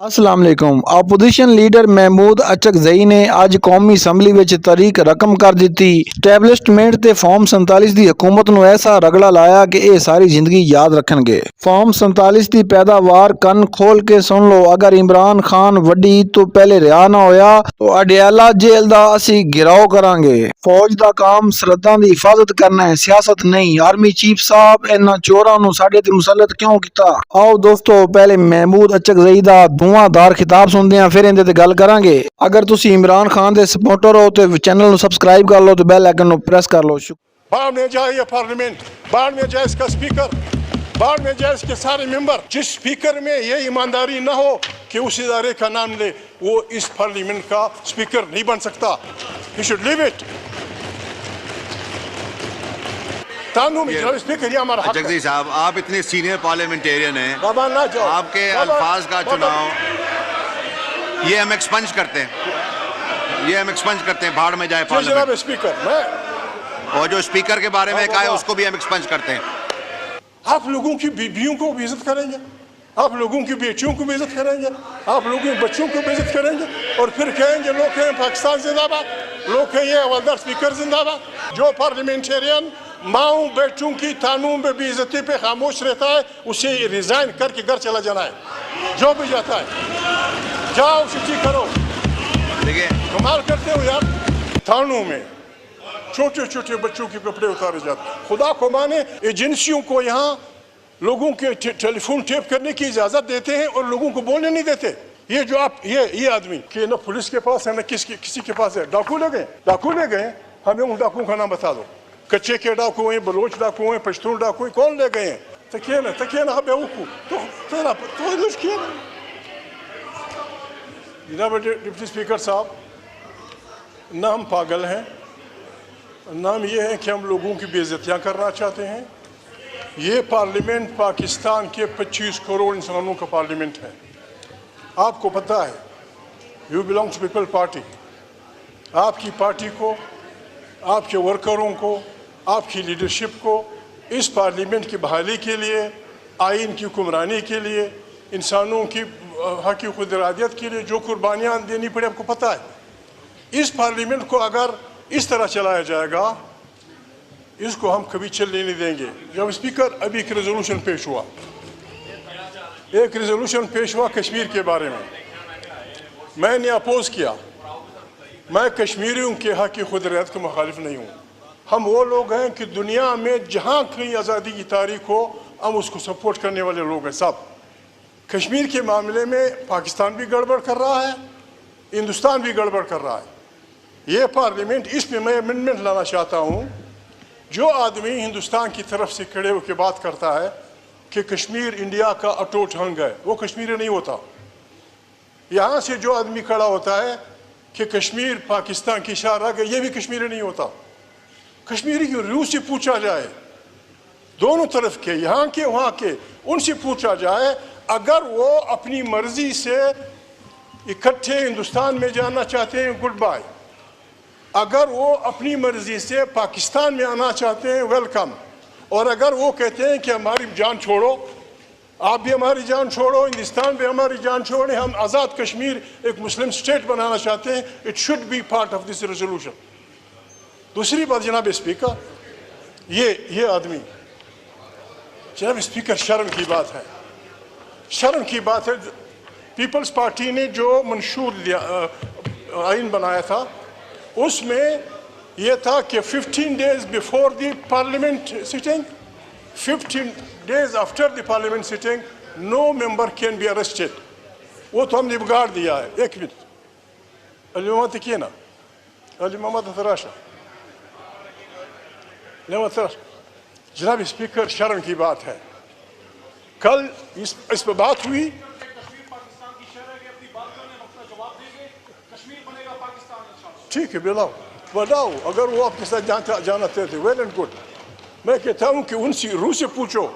السلام علیکم۔ Opposition leader Mahmood Achakzai نے اج قومی اسمبلی وچ تحریک رقم کر دتی۔ اسٹیبلشمنٹ تے فارم 47 دی حکومت نو ایسا رگڑا لایا کہ اے ساری زندگی یاد رکھن گے۔ فارم 47 دی پیداوار کن کھول کے سن لو۔ اگر عمران خان وڈی عید تو پہلے رہا نہ ہویا تو اڈیالہ جیل دا اسی گھراؤ کران گے۔ فوج دا کام سرحداں دی حفاظت کرنا ہے، سیاست نہیں۔ آرمی چیف صاحب انہاں چوراں نو ساڈے تے مسلط کیوں کیتا؟ آؤ دوستو پہلے محمود اچکزئی دا دار خطاب سنتے ہیں، پھر اندے تے گل کران گے۔ اگر تسی عمران خان دے سپورٹر ہو تو چینل نو سبسکرائب کر لو تو بیل آئیکن نو پریس کر لو۔ باڑ میں جائے یہ پارلیمنٹ، باڑ میں جائے اس کا اسپیکر، باڑ میں جائے اس کے سارے ممبر۔ جس اسپیکر میں یہ ایمانداری نہ ہو کہ اس ادارے کا نام لے، وہ اس پارلیمنٹ کا اسپیکر نہیں بن سکتا۔ He should leave it۔ Achakzai صاحب، آپ اتنے سینئر پارلیمنٹیرین ہیں، آپ کے الفاظ کا چناؤ یہ ہم ایکسپنج کرتے ہیں، بھاڑ میں جائے پارلیمنٹ۔ اور جو اسپیکر کے بارے میں کہا ہے اس کو بھی ہم ایکسپنج کرتے ہیں۔ آپ لوگوں کی بیویوں کو بھی عزت کریں گے، آپ لوگوں کی بیٹیوں کو بھی عزت کریں گے، آپ لوگوں کے بچوں کو بھی عزت کریں گے، اور پھر کہیں گے لوگ کہیں پاکستان زندہ باد، لوگ کہیں یہ حوالدار اسپیکر زندہ باد۔ جو پارلیمنٹیرین ماؤں بیٹوں کی تانوں میں بے عزتی پہ خاموش رہتا ہے، اسے ریزائن کر کے گھر چلا جانا ہے۔ جو بھی جاتا ہے جاؤ سچی کرو۔ دیکھیں کمال کرتے ہو یار، تھانوں میں چھوٹے چھوٹے بچوں کے کپڑے اتارے جاتے ہیں۔ خدا کو مانے ایجنسیوں کو یہاں لوگوں کے ٹیلی فون ٹیپ کرنے کی اجازت دیتے ہیں اور لوگوں کو بولنے نہیں دیتے۔ یہ جو آپ یہ آدمی کہ نہ پولیس کے پاس ہے نہ کسی کے پاس ہے، ڈاکو لے گئے، ہمیں ان ڈاکوؤں کا نام بتا دو۔ کچے کے ڈاکو ہیں، بلوچ ڈاکو ہیں، پشتون ڈاکو ہیں، کون لے گئے ہیں؟ تکیے نا بیوقوف تو کیا نا۔ جناب ڈپٹی اسپیکر صاحب، نہ ہم پاگل ہیں، نہ ہم یہ ہیں کہ ہم لوگوں کی بے عزتیاں کرنا چاہتے ہیں۔ یہ پارلیمنٹ پاکستان کے 25 کروڑ انسانوں کا پارلیمنٹ ہے۔ آپ کو پتہ ہے، you belong to people party. آپ کی پارٹی کو، آپ کے ورکروں کو، آپ کی لیڈرشپ کو اس پارلیمنٹ کی بحالی کے لیے، آئین کی حکمرانی کے لیے، انسانوں کی حقوق و ارادیت کے لیے جو قربانیاں دینی پڑے آپ کو پتہ ہے۔ اس پارلیمنٹ کو اگر اس طرح چلایا جائے گا، اس کو ہم کبھی چلنے نہیں دیں گے۔ جب اسپیکر ابھی ایک ریزولوشن پیش ہوا کشمیر کے بارے میں نے اپوز کیا۔ میں کشمیریوں کے حق کی خودارادیت کے مخالف نہیں ہوں۔ ہم وہ لوگ ہیں کہ دنیا میں جہاں کہیں آزادی کی تاریخ ہو ہم اس کو سپورٹ کرنے والے لوگ ہیں سب۔ کشمیر کے معاملے میں پاکستان بھی گڑبڑ کر رہا ہے، ہندوستان بھی گڑبڑ کر رہا ہے۔ یہ پارلیمنٹ، اس میں میں امینڈمنٹ لانا چاہتا ہوں۔ جو آدمی ہندوستان کی طرف سے کھڑے ہو کے بات کرتا ہے کہ کشمیر انڈیا کا اٹوٹ انگ ہے، وہ کشمیری نہیں ہوتا۔ یہاں سے جو آدمی کھڑا ہوتا ہے کہ کشمیر پاکستان کی شاہ رگ ہے، یہ بھی کشمیری نہیں ہوتا۔ کشمیری کی روح سے پوچھا جائے، دونوں طرف کے، یہاں کے وہاں کے، ان سے پوچھا جائے، اگر وہ اپنی مرضی سے اکٹھے ہندوستان میں جانا چاہتے ہیں، گڈ بائے۔ اگر وہ اپنی مرضی سے پاکستان میں آنا چاہتے ہیں، ویلکم۔ اور اگر وہ کہتے ہیں کہ ہماری جان چھوڑو، آپ بھی ہماری جان چھوڑو، ہندوستان بھی ہماری جان چھوڑیں، ہم آزاد کشمیر ایک مسلم اسٹیٹ بنانا چاہتے ہیں، it should be part of this resolution. دوسری بات جناب اسپیکر، یہ آدمی، جناب اسپیکر، شرم کی بات ہے، شرم کی بات ہے۔ پیپلز پارٹی نے جو منشور آئین بنایا تھا، اس میں یہ تھا کہ 15 days before the parliament sitting, 15 days after the parliament sitting, no member can be arrested۔ وہ تو ہم نے بگاڑ دیا ہے۔ ایک منٹ، علی محمد تکینا، علی محمد اتراشا، جناب اسپیکر، شرم کی بات ہے۔ کل اس پہ بات ہوئی، ٹھیک ہے، بلاؤ، اگر وہ آپ کے ساتھ جانا چاہتے تھے، ویل اینڈ گڈ۔ میں کہتا ہوں کہ ان سے روح سے پوچھو،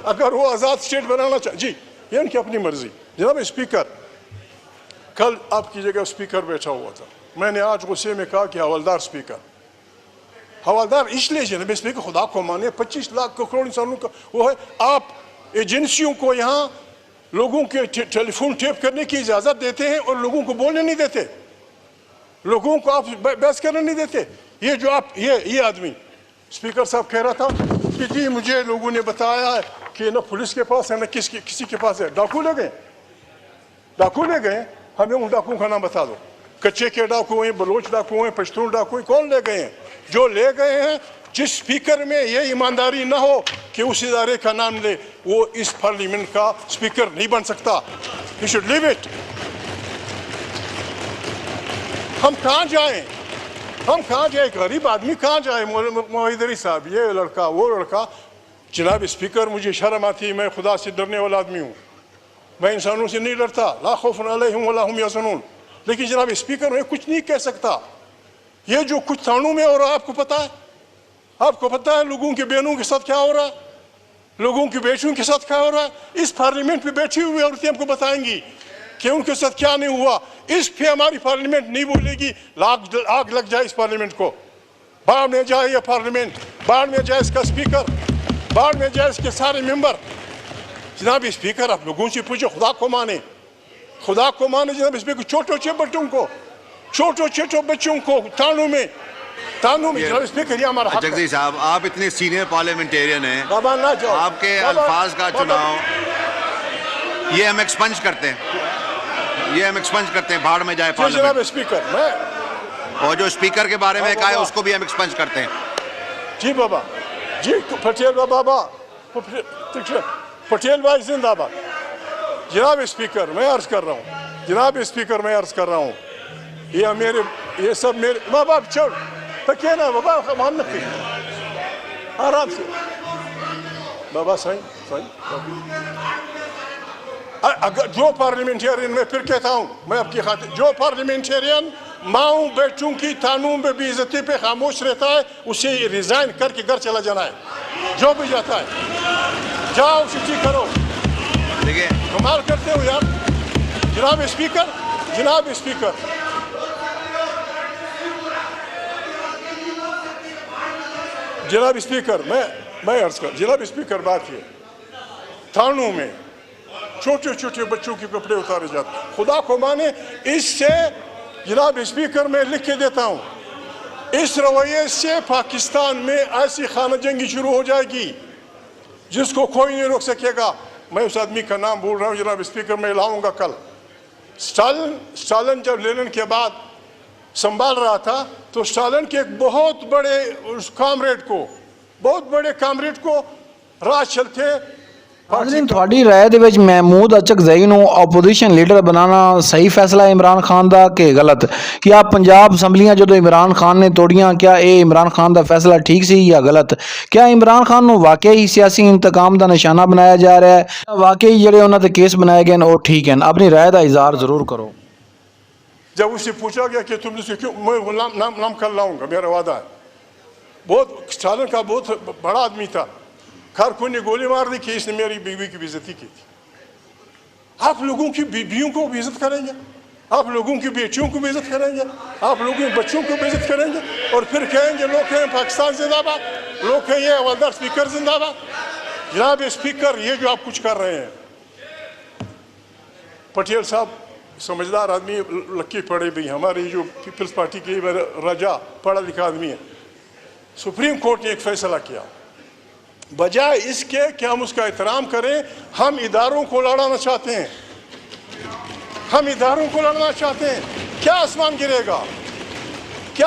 اگر وہ آزاد اسٹیٹ بنانا جی، یہ ان کی اپنی مرضی۔ جناب اسپیکر، کل آپ کی جگہ اسپیکر بیٹھا ہوا تھا، میں نے آج غصے میں کہا کہ حوالدار اسپیکر، حوالدار اس لیے جناب اسپیکر، خدا کو مانے 25 لاکھ کروڑ انسانوں کا وہ ہے۔ آپ ایجنسیوں کو یہاں लोगों के टेलीफोन टेप करने की इजाज़त देते हैं और लोगों को बोलने नहीं देते, लोगों को आप बहस करने नहीं देते। ये जो आप ये आदमी स्पीकर साहब कह रहा था कि जी मुझे लोगों ने बताया है कि न पुलिस के पास है न किसी के पास है। डाकू ले गए, हमें उन डाकुओं का नाम बता दो। कच्चे के डाकू हैं, बलोच डाकू हैं, पश्तून डाकू हैं, कौन ले गए हैं? जो ले गए हैं, जिस स्पीकर में ये ईमानदारी ना हो कि उस इदारे का नाम ले, वो इस पार्लियामेंट का स्पीकर नहीं बन सकता। You should leave it. हम कहाँ जाएं? गरीब आदमी कहाँ जाए? मोहिदरी साहब, ये लड़का वो लड़का। जनाब स्पीकर, मुझे शर्म आती है, मैं खुदा से डरने वाला आदमी हूँ, मैं इंसानों से नहीं डरता। ला खौफुन अलैहिम वला हुम यहज़नून। लेकिन जनाब स्पीकर, मैं कुछ नहीं कह सकता। ये जो कुछ थानों में हो रहा है, आपको पता है लोगों के बहनों के साथ क्या हो रहा है, लोगों की बेटियों के साथ क्या हो रहा है। इस पार्लियामेंट पे बैठी हुई औरतें हमको बताएंगी कि उनके साथ क्या नहीं हुआ। इस पे हमारी पार्लियामेंट नहीं बोलेगी, आग लग जाए इस पार्लियामेंट को। बाढ़ में जाए ये पार्लियामेंट, बाढ़ में जाए इसका स्पीकर, बाढ़ में जाए इसके सारे मेंबर। जनाब स्पीकर, आप लोगों से पूछो, खुदा को माने जनाब स्पीकर। छोटे बच्चों को थानों में जनाब स्पीकर, ये हमारा हक है। जगदीश साहब, आप इतने सीनियर पार्लियामेंटेरियन हैं, आपके अल्फाज का चुनाव ये हम एक्सपंज करते हैं, भाड़ में जाए पार्लियामेंट। जनाब स्पीकर, और जो स्पीकर के बारे में कहा है उसको भी हम एक्सपंज करते हैं। जी बाबा, जी पटेल बाबा, पटेल भाई जिंदाबाद। जनाब स्पीकर, मैं अर्ज कर रहा हूँ, ये सब मेरे बाबा, छोड़ तकिए ना बाबा, हम न आराम से बाबा, सही। अगर जो पार्लियामेंटेरियन, मैं फिर कहता हूँ, मैं आपकी खातिर, जो पार्लियामेंटेरियन माओ बेटों की थानों में बेइज्जती पे खामोश रहता है, उसे रिजाइन करके घर चला जाना है। जो भी जाता है, जाओ सूची करो। देखिए, कमाल करते हो यार। जनाब स्पीकर, मैं अर्ज कर, जनाब स्पीकर, बात ये थानों में छोटे बच्चों के कपड़े उतारे जाते, खुदा को माने। इससे जनाब स्पीकर, मैं लिख के देता हूँ, इस रवैये से पाकिस्तान में ऐसी खाना जंगी शुरू हो जाएगी जिसको कोई नहीं रोक सकेगा। मैं उस आदमी का नाम बोल रहा हूँ जनाब स्पीकर, मैं लाऊंगा कल। स्टालिन जब लेनिन के बाद संभाल रहा था, तो स्टालिन के एक बहुत बड़े कामरेड को राज चलते। नाज़रीन, ਤੁਹਾਡੀ ਰਾਏ ਦੇ ਵਿੱਚ महमूद अचकज़ई ਨੂੰ अपोजिशन लीडर बनाना सही फैसला है इमरान खान ਦਾ कि गलत? क्या पंजाब असैम्बलियां जो इमरान खान ने तोड़ियां, क्या ये इमरान खान का फैसला ठीक सी या गलत? क्या इमरान खान ਨੂੰ वाकई सियासी इंतकाम का निशाना बनाया जा रहा है? वाकई ਜਿਹੜੇ ਉਹਨਾਂ ਤੇ केस बनाए गए ਉਹ ठीक हैं? अपनी राय का इजहार जरूर करो। जब उससे पूछा गया कि तुमने से क्यों, मैं नाम कर लाऊंगा, मेरा वादा है। बहुत स्टालिन का बहुत बड़ा आदमी था, कारकुन ने गोली मार दी कि इसने मेरी बीवी की बेइज्जती की थी। आप लोगों की बीवियों को बेइज्जत करेंगे, आप लोगों की बेटियों को बेइज्जत करेंगे, आप लोगों के बच्चों को बेइज्जत करेंगे, और फिर कहेंगे लोग कहें पाकिस्तान जिंदाबाद, लोग कहेंगे हवलदार स्पीकर जिंदाबाद। जनाब स्पीकर, ये जो आप कुछ कर रहे हैं, पटेल साहब समझदार आदमी, लक्की पड़े भी, हमारी जो पीपल्स पार्टी की राजा पढ़ा लिखा आदमी है। सुप्रीम कोर्ट ने एक फैसला किया, बजाय इसके कि हम उसका एहतराम करें, हम इदारों को लड़ाना चाहते हैं, क्या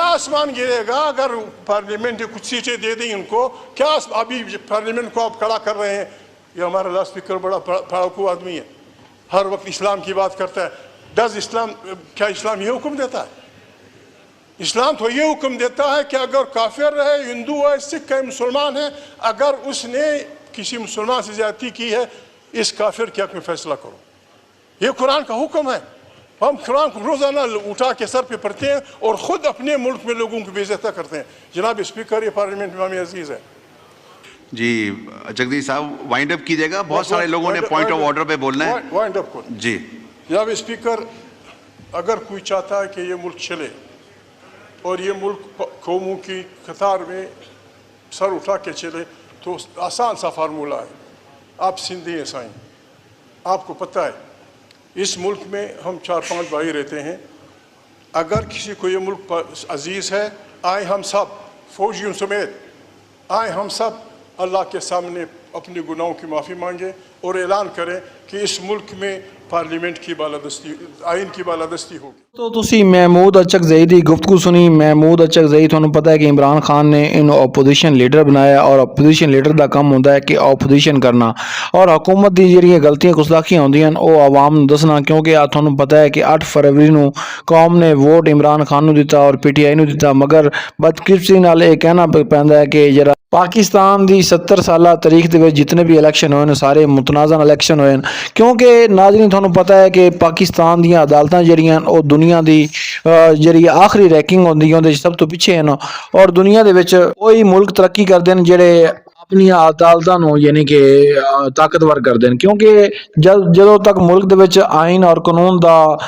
आसमान गिरेगा अगर पार्लियामेंट ने कुछ सीटें दे दी उनको? क्या अभी पार्लियामेंट को आप खड़ा कर रहे हैं? ये हमारा लास्ट स्पीकर बड़ा पढ़ाकू आदमी है, हर वक्त इस्लाम की बात करता है। क्या इस्लाम ये हुक्म देता है? इस्लाम तो ये हुक्म देता है कि अगर काफिर है, हिंदू है, सिख है, मुसलमान है, अगर उसने किसी मुसलमान से ज्यादती की है, इस काफिर के हक में फैसला करो। ये कुरान का हुक्म है। हम कुरान को रोजाना उठा के सर पे पढ़ते हैं और खुद अपने मुल्क में लोगों की बेइज्जती करते हैं। जनाब स्पीकर, ये पार्लियामेंट में अजीज है। जी जगदीश साहब, वाइंड अप कीजिएगा, बहुत सारे लोगों ने पॉइंट ऑफ ऑर्डर पे बोलना है। वाइंड अप करो जी। जनाब स्पीकर, अगर कोई चाहता है कि ये मुल्क चले और ये मुल्क कौमों की कतार में सर उठा के चले, तो आसान सा फार्मूला है, आप सिंधी ईसाई, आपको पता है इस मुल्क में हम 4-5 भाई रहते हैं। अगर किसी को ये मुल्क अजीज़ है, आए हम सब फौजियों समेत, आए हम सब अल्लाह के सामने अपने गुनाहों की माफ़ी मांगे और ऐलान करें कि इस मुल्क में पार्लियामेंट की बालादस्ती, आइन की बालादस्ती होगी। तो ਤੁਸੀਂ ਮਹਿਮੂਦ ਅਚਕਜ਼ਈ ਦੀ ਗੁਫ਼ਤਗੂ ਸੁਣੀ। ਮਹਿਮੂਦ ਅਚਕਜ਼ਈ ਤੁਹਾਨੂੰ ਪਤਾ ਹੈ ਕਿ ਇਮਰਾਨ ਖਾਨ ਨੇ ਇਹਨੂੰ ਆਪੋਜੀਸ਼ਨ ਲੀਡਰ ਬਣਾਇਆ ਔਰ ਆਪੋਜੀਸ਼ਨ ਲੀਡਰ ਦਾ ਕੰਮ ਹੁੰਦਾ ਹੈ ਕਿ ਆਪੋਜੀਸ਼ਨ ਕਰਨਾ ਔਰ ਹਕੂਮਤ ਦੀ ਜਿਹੜੀਆਂ ਗਲਤੀਆਂ ਗੁਸਤਾਖੀਆਂ ਹੁੰਦੀਆਂ ਹਨ ਉਹ ਆਵਾਮ ਨੂੰ ਦੱਸਣਾ, ਕਿਉਂਕਿ ਆ ਤੁਹਾਨੂੰ ਪਤਾ ਹੈ ਕਿ 8 ਫਰਵਰੀ ਨੂੰ ਕੌਮ ਨੇ ਵੋਟ ਇਮਰਾਨ ਖਾਨ ਨੂੰ ਦਿੱਤਾ ਔਰ PTI ਨੂੰ ਦਿੱਤਾ, ਮਗਰ ਬਦਕਿਸਮਤੀ ਨਾਲ ਇਹ ਕਹਿਣਾ ਪੈਂਦਾ ਹੈ ਕਿ ਜਿਹੜਾ ਪਾਕਿਸਤਾਨ ਦੀ 70 ਸਾਲਾ ਤਾਰੀਖ ਦੇ ਵਿੱਚ ਜਿਤਨੇ ਵੀ ਇਲੈਕਸ਼ਨ ਹੋਏ ਨੇ ਸਾਰੇ ਮੁਤਨਾਜ਼ਨ ਇਲੈਕਸ਼ਨ ਹੋਏ ਨੇ, ਕਿਉਂਕਿ ਨਾਜ਼ਰੀਨ ਤੁਹਾਨੂੰ ਪਤਾ ਹੈ ਕਿ ਪਾਕਿਸਤਾਨ ਦੀਆਂ ਅਦਾਲਤਾਂ ਜਿਹੜੀਆਂ ਉਹ ਦੁਨੀਆ ਦੀ ਜਿਹੜੀ ਆਖਰੀ ਰੈਂਕਿੰਗ ਹੁੰਦੀ ਹੈ ਉਹਦੇ ਵਿੱਚ ਸਭ ਤੋਂ ਪਿੱਛੇ ਹਨ ਔਰ ਦੁਨੀਆ ਦੇ ਵਿੱਚ ਉਹੀ ਮੁਲਕ ਤਰੱਕੀ ਕਰਦੇ ਨੇ ਜਿਹੜੇ ਆਪਣੀਆਂ ਅਦਾਲਤਾਂ ਨੂੰ ਯਾਨੀ ਕਿ ਤਾਕਤਵਰ ਕਰਦੇ ਨੇ, ਕਿਉਂਕਿ ਜਦੋਂ ਤੱਕ ਮੁਲਕ ਦੇ ਵਿੱਚ ਆਇਨ ਔਰ ਕਾਨੂੰਨ ਦਾ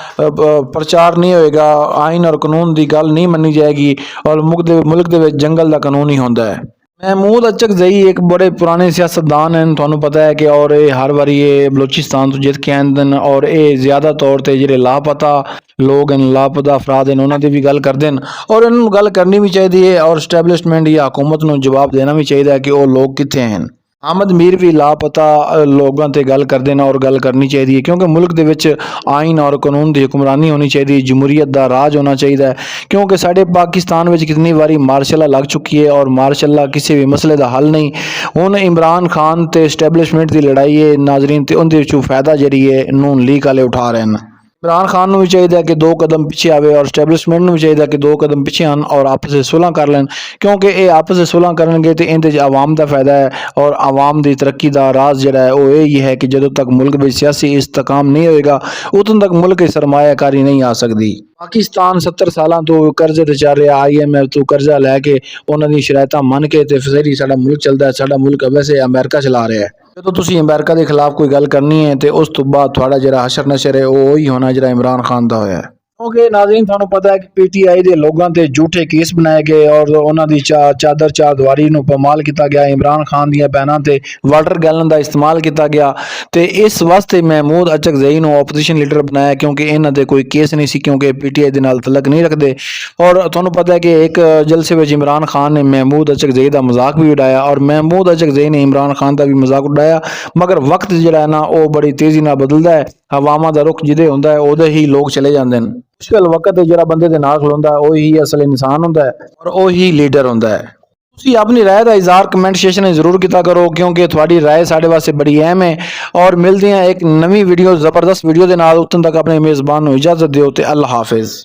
ਪ੍ਰਚਾਰ ਨਹੀਂ ਹੋਏਗਾ, ਆਇਨ ਔਰ ਕਾਨੂੰਨ ਦੀ ਗੱਲ ਨਹੀਂ ਮੰਨੀ ਜਾਏਗੀ ਔਰ ਮੁਲਕ ਦੇ ਵਿੱਚ ਜੰਗਲ ਦਾ ਕਾਨੂੰਨ ਹੀ ਹੁੰਦਾ ਹੈ। महमूद अचकज़ई एक बड़े पुराने सियासतदान हैं, ਤੁਹਾਨੂੰ पता है कि और ये हर बारी ये बलोचिस्तान तो जित के आते हैं और ये ज़्यादा तौर पर ਜਿਹੜੇ लापता लोग हैं, लापता अफराद हैं, उन्होंने भी गल करते हैं और इन्होंने गल करनी भी चाहिए और स्टैबलिशमेंट या हुकूमत को जवाब देना भी चाहिए कि वो लोग कितने हैं। अहमद मीर भी लापता लोगों से गल करते हैं और गल करनी चाहिए, क्योंकि मुल्क दे विच आइन और कानून की हुक्मरानी होनी चाहिए, जमहूरीयत का राज होना चाहिए, क्योंकि साढ़े पाकिस्तान में कितनी बारी मार्शल लग चुकी है और मार्शल किसी भी मसले का हल नहीं। हुण इमरान खान ते स्टैबलिशमेंट की लड़ाई है नाजरीन, तो उनके विचों फायदा जिहड़ी है नून लीग वाले उठा रहे हैं। इमरान खान को भी चाहिए कि 2 कदम पीछे आवे और स्टैबलिशमेंट को भी चाहिए कि 2 कदम पीछे आन और आपस में सुलह कर लें, क्योंकि ये आपस में सुलह करेंगे तो इनके आवाम का फायदा है और आवाम की तरक्की का राज जिहड़ा है वो यही है कि जदों तक मुल्क में सियासी इस्तेकाम नहीं होएगा उदों तक मुल्क की सरमायाकारी नहीं आ सकती। पाकिस्तान 70 सालों तो कर्जे ते चल रहा, IMF तो कर्जा लैके उन्होंने शरायतां मन के ते फिर ही साडा मुल्क चलता है। साडा मुल्क वैसे अमेरिका चला रहा है। जो तुसी अमेरिका के खिलाफ कोई गल करनी है तो उस तो बाद थोड़ा जरा हशर नशर है वो ही होना जो इमरान खान का होया है, क्योंकि नाज़रीन थानू पता है कि PTI के लोगों ते झूठे केस बनाए गए और उन्होंने चादर चारदीवारी नूं पामाल किया गया, इमरान खान दियां भैनां ते वाटर गैलन का इस्तेमाल किया गया, तो इस वास्ते महमूद अचकज़ई नूं ओपोजिशन लीडर बनाया क्योंकि इन्हां दे कोई केस नहीं सी, क्योंकि PTI दे नाल तलक नहीं रखते। और थानू पता है कि एक जलसे में इमरान खान ने महमूद अचकज़ई का मजाक भी उड़ाया और महमूद अचकज़ई ने इमरान खान का भी मजाक उड़ाया, मगर वक्त जिहड़ा है ना वो बड़ी तेज़ी नाल बदलदा है। हवावां दा रुख जिहदे हुंदा है उहदे ही लोग चले जाते हैं। मुश्किल वक्त जिहड़ा बंदे दे नाल खलोंदा है वही असल इंसान हुंदा है और वही लीडर हुंदा है। तुसीं अपनी राय का इजहार कमेंट सेक्शन में जरूर किया करो, क्योंकि थोड़ी राय साढ़े वास्ते बड़ी अहम है। और मिलते हैं एक नवी वीडियो जबरदस्त वीडियो के नाल, उतन तक अपने मेज़बान नूं इजाजत दिओ ते अल्लाह हाफिज़।